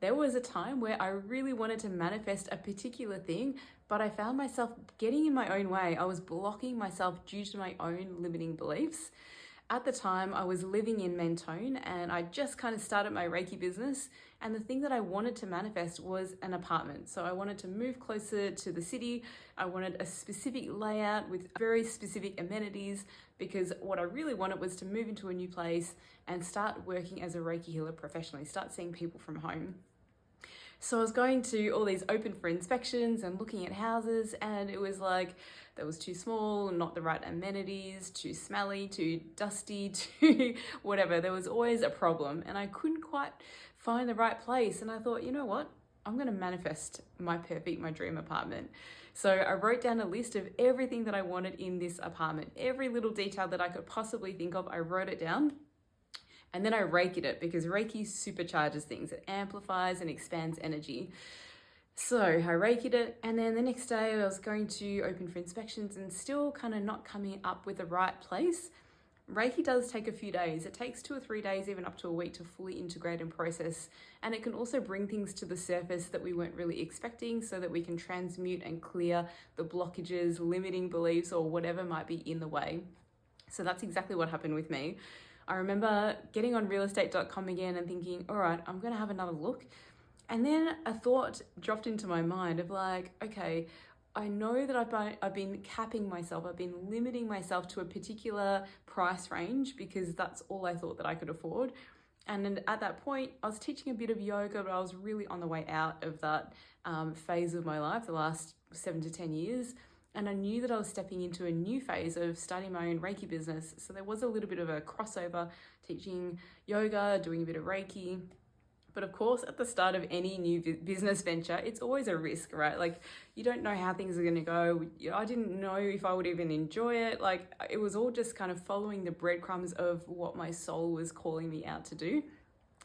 there was a time where I really wanted to manifest a particular thing, but I found myself getting in my own way. I was blocking myself due to my own limiting beliefs. At the time, I was living in Mentone and I just kind of started my Reiki business. And the thing that I wanted to manifest was an apartment. So I wanted to move closer to the city. I wanted a specific layout with very specific amenities, because what I really wanted was to move into a new place and start working as a Reiki healer professionally, start seeing people from home. So I was going to all these open for inspections and looking at houses, and it was like, that was too small, not the right amenities, too smelly, too dusty, too whatever. There was always a problem and I couldn't quite find the right place. And I thought, you know what? I'm going to manifest my dream apartment. So I wrote down a list of everything that I wanted in this apartment. Every little detail that I could possibly think of, I wrote it down. And then I Reiki'd it, because Reiki supercharges things. It amplifies and expands energy. So I Reiki'd it, and then the next day I was going to open for inspections and still kind of not coming up with the right place. Reiki does take a few days. It takes 2 or 3 days, even up to a week, to fully integrate and process. And it can also bring things to the surface that we weren't really expecting, so that we can transmute and clear the blockages, limiting beliefs, or whatever might be in the way. So that's exactly what happened with me. I remember getting on realestate.com again and thinking, all right, I'm going to have another look. And then a thought dropped into my mind of like, okay, I know that I've been capping myself. I've been limiting myself to a particular price range because that's all I thought that I could afford. And then at that point, I was teaching a bit of yoga, but I was really on the way out of that phase of my life, the last 7 to 10 years. And I knew that I was stepping into a new phase of starting my own Reiki business. So there was a little bit of a crossover, teaching yoga, doing a bit of Reiki. But of course, at the start of any new business venture, it's always a risk, right? Like, you don't know how things are going to go. I didn't know if I would even enjoy it. Like, it was all just kind of following the breadcrumbs of what my soul was calling me out to do.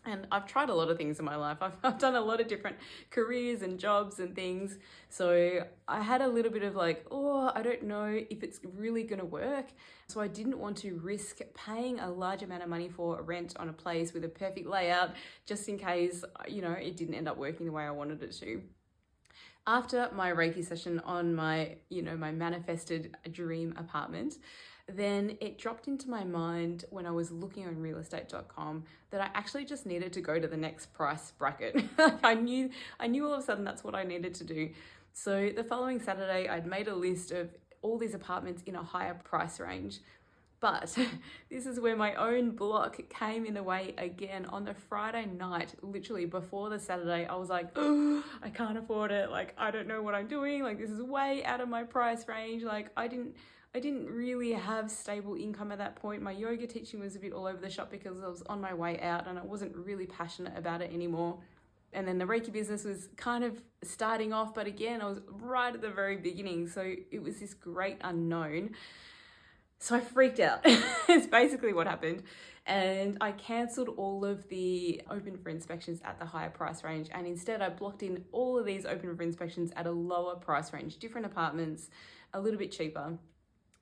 And I've tried a lot of things in my life. I've done a lot of different careers and jobs and things. So I had a little bit of like, oh, I don't know if it's really going to work. So I didn't want to risk paying a large amount of money for a rent on a place with a perfect layout, just in case, it didn't end up working the way I wanted it to. After my Reiki session on my manifested dream apartment, then it dropped into my mind when I was looking on realestate.com that I actually just needed to go to the next price bracket. I knew all of a sudden that's what I needed to do. So the following Saturday, I'd made a list of all these apartments in a higher price range. But this is where my own block came in the way again. On the Friday night, literally before the Saturday, I was like, oh, I can't afford it. Like, I don't know what I'm doing. Like, this is way out of my price range. Like, I didn't really have stable income at that point. My yoga teaching was a bit all over the shop because I was on my way out and I wasn't really passionate about it anymore. And then the Reiki business was kind of starting off, but again, I was right at the very beginning. So it was this great unknown. So I freaked out. It's basically what happened. And I cancelled all of the open for inspections at the higher price range. And instead I blocked in all of these open for inspections at a lower price range, different apartments, a little bit cheaper.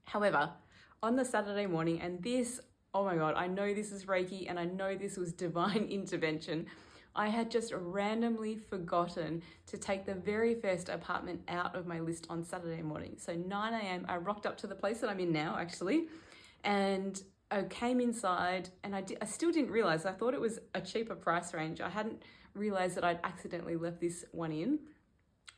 However, on the Saturday morning, and this, oh my God, I know this is Reiki and I know this was divine intervention. I had just randomly forgotten to take the very first apartment out of my list on Saturday morning. So 9 a.m. I rocked up to the place that I'm in now, actually, and I came inside and I still didn't realize. I thought it was a cheaper price range. I hadn't realized that I'd accidentally left this one in.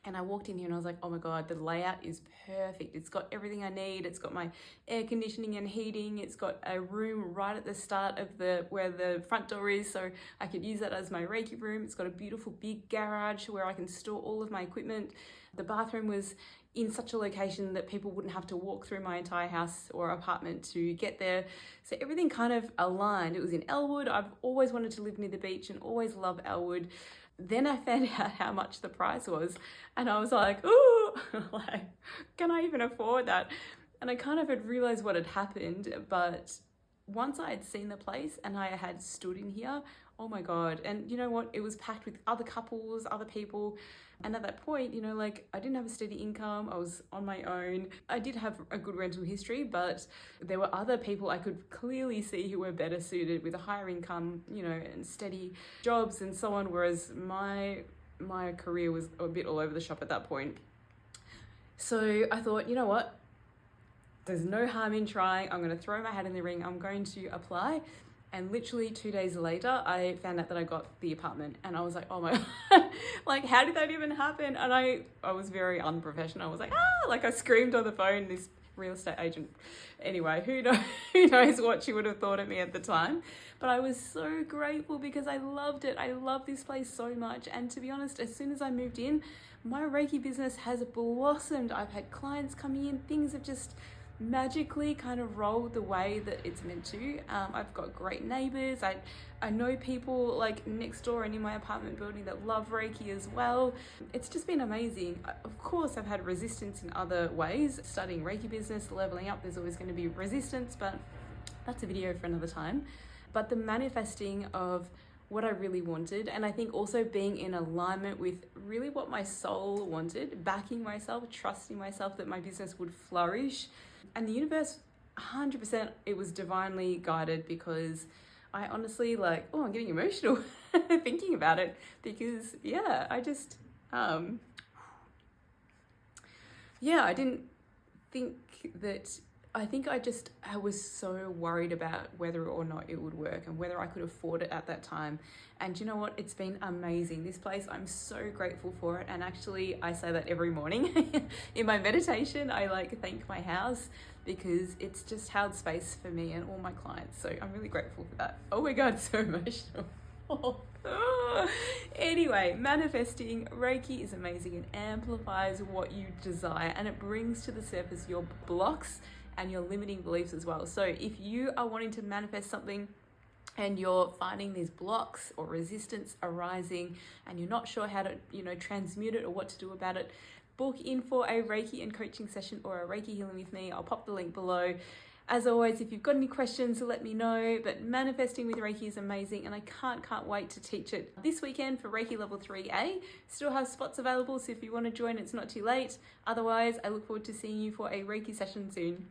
And I walked in here and I was like, oh my God, the layout is perfect. It's got everything I need. It's got my air conditioning and heating. It's got a room right at the start of where the front door is, so I could use that as my Reiki room. It's got a beautiful big garage where I can store all of my equipment. The bathroom was in such a location that people wouldn't have to walk through my entire house or apartment to get there. So everything kind of aligned. It was in Elwood. I've always wanted to live near the beach and always love Elwood. Then I found out how much the price was and I was like, ooh, like, can I even afford that? And I kind of had realized what had happened, but once I had seen the place and I had stood in here oh my God. And you know what? It was packed with other couples, other people. And at that point, you know, like I didn't have a steady income. I was on my own. I did have a good rental history, but there were other people I could clearly see who were better suited with a higher income, you know, and steady jobs and so on. Whereas my career was a bit all over the shop at that point. So I thought, you know what? There's no harm in trying. I'm going to throw my hat in the ring. I'm going to apply. And literally 2 days later, I found out that I got the apartment, and I was like, oh my God, like, how did that even happen? And I was very unprofessional. I was like, like I screamed on the phone, this real estate agent. Anyway, who knows what she would have thought of me at the time. But I was so grateful because I loved it. I love this place so much. And to be honest, as soon as I moved in, my Reiki business has blossomed. I've had clients coming in. Things have just magically kind of rolled the way that it's meant to. I've got great neighbors. I know people like next door and in my apartment building that love Reiki as well. It's just been amazing. Of course, I've had resistance in other ways. Studying Reiki business, leveling up, there's always going to be resistance, but that's a video for another time. But the manifesting of what I really wanted, and I think also being in alignment with really what my soul wanted, backing myself, trusting myself that my business would flourish. And the universe, 100%, it was divinely guided, because I honestly I'm getting emotional thinking about it, because I just, I didn't think that, I was so worried about whether or not it would work and whether I could afford it at that time. And you know what? It's been amazing. This place, I'm so grateful for it. And actually, I say that every morning in my meditation. I thank my house, because it's just held space for me and all my clients. So I'm really grateful for that. Oh my God, so emotional. Anyway, manifesting Reiki is amazing. It amplifies what you desire, and it brings to the surface your blocks and your limiting beliefs as well. So if you are wanting to manifest something and you're finding these blocks or resistance arising and you're not sure how to, transmute it or what to do about it, book in for a Reiki and coaching session or a Reiki healing with me. I'll pop the link below. As always, if you've got any questions, let me know. But manifesting with Reiki is amazing, and I can't wait to teach it this weekend for Reiki Level 3A. Still have spots available, so if you want to join, it's not too late. Otherwise, I look forward to seeing you for a Reiki session soon.